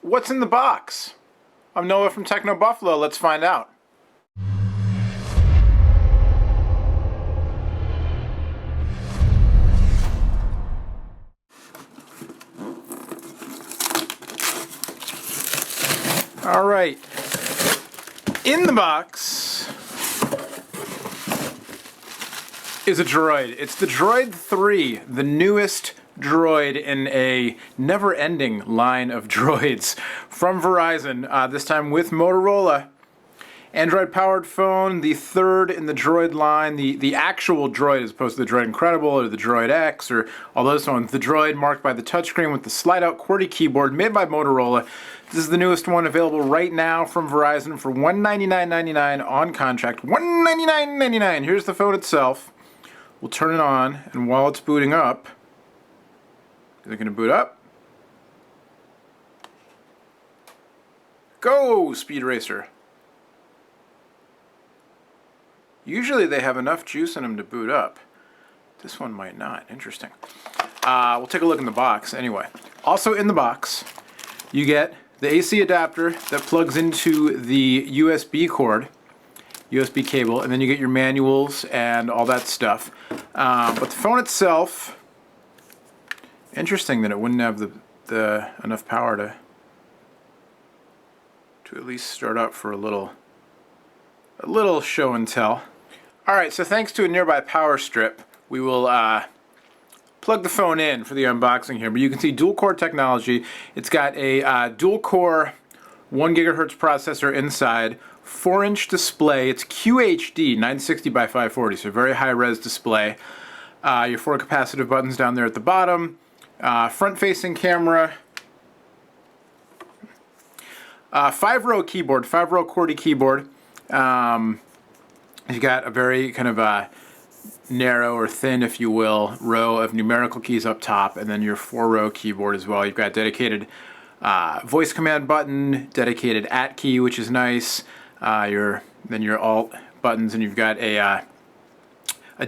What's in the box? I'm Noah from Techno Buffalo. Let's find out. All right. In the box is a Droid. It's the Droid 3, the newest Droid in a never-ending line of droids from Verizon, this time with Motorola. Android-powered phone, the third in the Droid line, the actual Droid as opposed to the Droid Incredible or the Droid X or all those ones. The Droid marked by the touchscreen with the slide-out QWERTY keyboard made by Motorola. This is the newest one available right now from Verizon for $199.99 on contract. $199.99. Here's the phone itself. We'll turn it on, and while it's booting up, is it going to boot up? Go, Speed Racer. Usually they have enough juice in them to boot up. This one might not. Interesting. We'll take a look in the box anyway. Also in the box, you get the AC adapter that plugs into the USB cord, USB cable, and then you get your manuals and all that stuff. But the phone itself, interesting that it wouldn't have the enough power to at least start up for a little show and tell. Alright, so thanks to a nearby power strip, we will plug the phone in for the unboxing here. But you can see dual core technology. It's got a dual core 1 gigahertz processor inside, 4-inch display. It's QHD 960 by 540, so very high res display. Your 4 capacitive buttons down there at the bottom. Front facing camera. 5-row keyboard, 5-row QWERTY keyboard. You've got a very kind of narrow or thin, if you will, row of numerical keys up top, and then your 4-row keyboard as well. You've got dedicated voice command button, dedicated @ key, which is nice. Then your alt buttons, and you've got a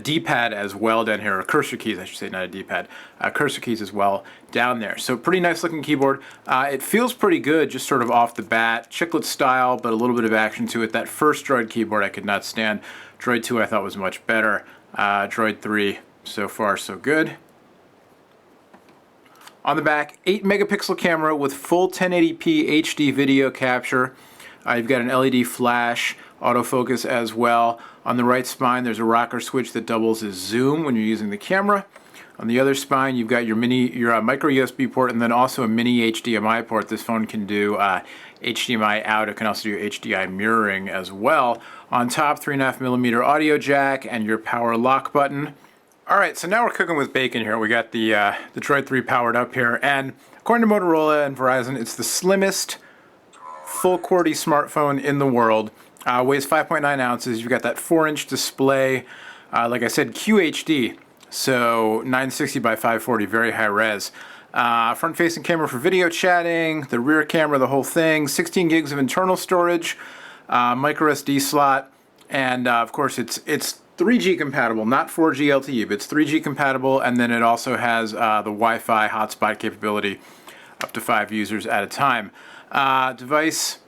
D-pad as well down here, or cursor keys, I should say, not a D-pad. Cursor keys as well down there. So pretty nice looking keyboard. It feels pretty good just sort of off the bat. Chiclet style, but a little bit of action to it. That first Droid keyboard I could not stand. Droid 2 I thought was much better. Droid 3, so far so good. On the back, 8 megapixel camera with full 1080p HD video capture. You've got an LED flash, autofocus as well. On the right spine, there's a rocker switch that doubles as zoom when you're using the camera. On the other spine, you've got your micro USB port, and then also a mini HDMI port. This phone can do HDMI out. It can also do HDMI mirroring as well. On top, 3.5mm audio jack and your power lock button. All right, so now we're cooking with bacon here. We got the Droid 3 powered up here, and according to Motorola and Verizon, it's the slimmest full QWERTY smartphone in the world. Weighs 5.9 ounces. You've got that 4-inch display. Like I said, QHD, so 960 by 540, very high res. Front-facing camera for video chatting, the rear camera, the whole thing. 16 gigs of internal storage, microSD slot, and of course it's 3G compatible, not 4G LTE, but it's 3G compatible, and then it also has the Wi-Fi hotspot capability, up to 5 users at a time. Device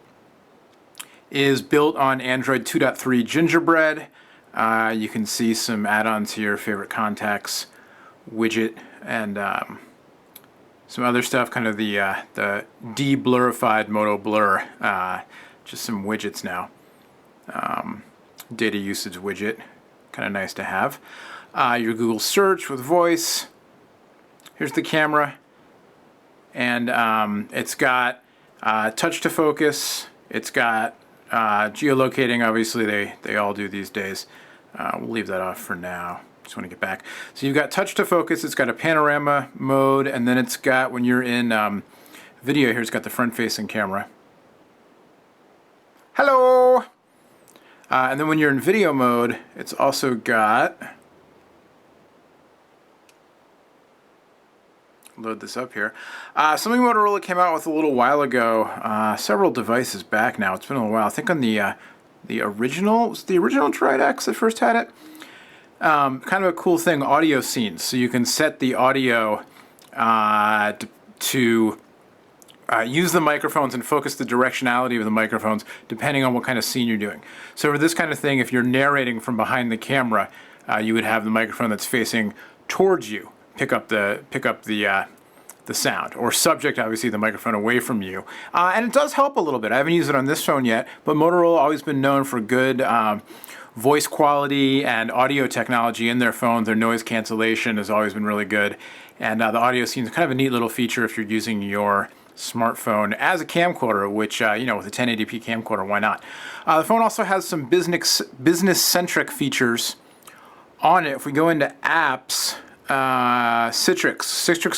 is built on Android 2.3 Gingerbread. You can see some add-ons here, favorite contacts, widget, and some other stuff, kind of the de-blurified Moto Blur, just some widgets now. Data usage widget, kind of nice to have. Your Google search with voice. Here's the camera, and it's got touch to focus. It's got geolocating, obviously they all do these days. We'll leave that off for now. Just want to get back. So you've got touch to focus, it's got a panorama mode, and then it's got, when you're in video here, it's got the front-facing camera. Hello! And then when you're in video mode, it's also got, load this up here, something Motorola came out with a little while ago, several devices back now. It's been a little while. I think on the original, was the original Droid X that first had it? Kind of a cool thing, audio scenes. So you can set the audio to use the microphones and focus the directionality of the microphones depending on what kind of scene you're doing. So for this kind of thing, if you're narrating from behind the camera, you would have the microphone that's facing towards you pick up the sound, or subject, obviously, the microphone away from you. And it does help a little bit. I haven't used it on this phone yet, but Motorola always been known for good voice quality and audio technology in their phones. Their noise cancellation has always been really good. And the audio seems kind of a neat little feature if you're using your smartphone as a camcorder, which, with a 1080p camcorder, why not? The phone also has some business-centric features on it. If we go into apps, Citrix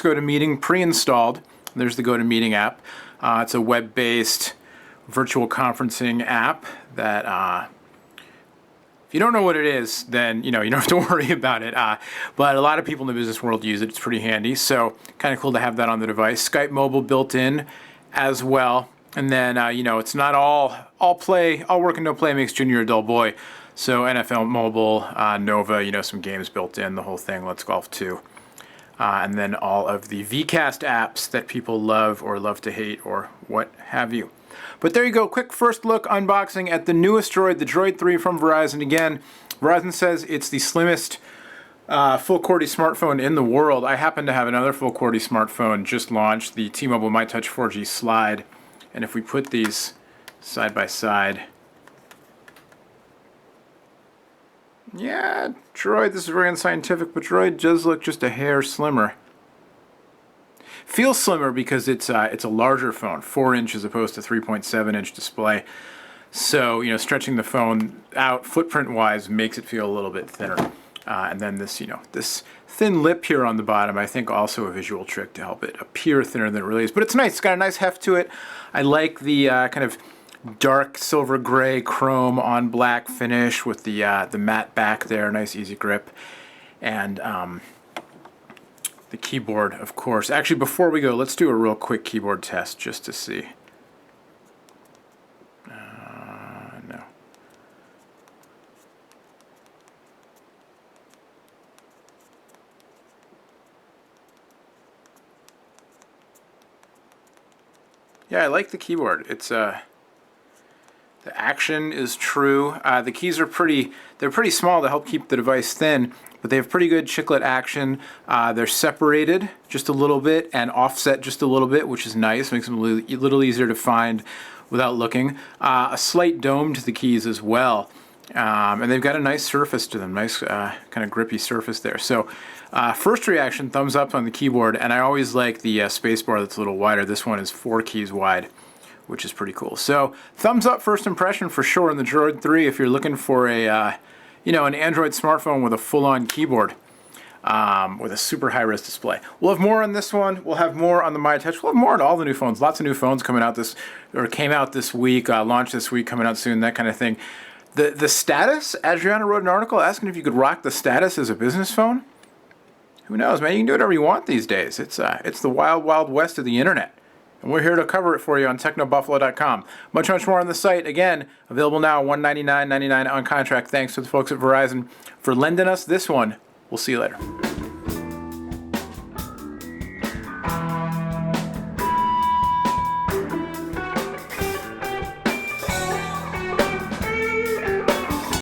GoToMeeting pre-installed. There's the GoToMeeting app. It's a web-based virtual conferencing app that if you don't know what it is, then you don't have to worry about it. But a lot of people in the business world use it. It's pretty handy. So kind of cool to have that on the device. Skype Mobile built in as well. And then it's not all work and no play makes Junior a dull boy. So NFL Mobile, Nova, some games built in, the whole thing. Let's Golf 2. And then all of the VCast apps that people love or love to hate or what have you. But there you go, quick first look unboxing at the newest Droid, the Droid 3 from Verizon. Again, Verizon says it's the slimmest full QWERTY smartphone in the world. I happen to have another full QWERTY smartphone just launched, the T-Mobile MyTouch 4G Slide. And if we put these side by side, yeah, Droid, this is very unscientific, but Droid does look just a hair slimmer. Feels slimmer because it's a larger phone, 4-inch as opposed to 3.7-inch display. So, stretching the phone out footprint-wise makes it feel a little bit thinner. And then this, this thin lip here on the bottom, I think also a visual trick to help it appear thinner than it really is. But it's nice. It's got a nice heft to it. I like the kind of dark silver gray chrome on black finish with the matte back there. Nice, easy grip. And the keyboard, of course. Actually, before we go, let's do a real quick keyboard test just to see. No. Yeah, I like the keyboard. It's the action is true. The keys are they're pretty small to help keep the device thin, but they have pretty good chiclet action. They're separated just a little bit and offset just a little bit, which is nice. Makes them a little easier to find without looking. A slight dome to the keys as well. And they've got a nice surface to them, nice kind of grippy surface there. So first reaction, thumbs up on the keyboard, and I always like the space bar that's a little wider. This one is 4 keys wide, which is pretty cool. So thumbs up first impression for sure on the Droid 3 if you're looking for a an Android smartphone with a full-on keyboard with a super high-res display. We'll have more on this one. We'll have more on the MyTouch. We'll have more on all the new phones. Lots of new phones coming out came out this week, launched this week, coming out soon, that kind of thing. The status, Adriana wrote an article asking if you could rock the status as a business phone. Who knows, man? You can do whatever you want these days. It's the wild, wild west of the internet. And we're here to cover it for you on technobuffalo.com. Much, much more on the site. Again, available now, $199.99 on contract. Thanks to the folks at Verizon for lending us this one. We'll see you later.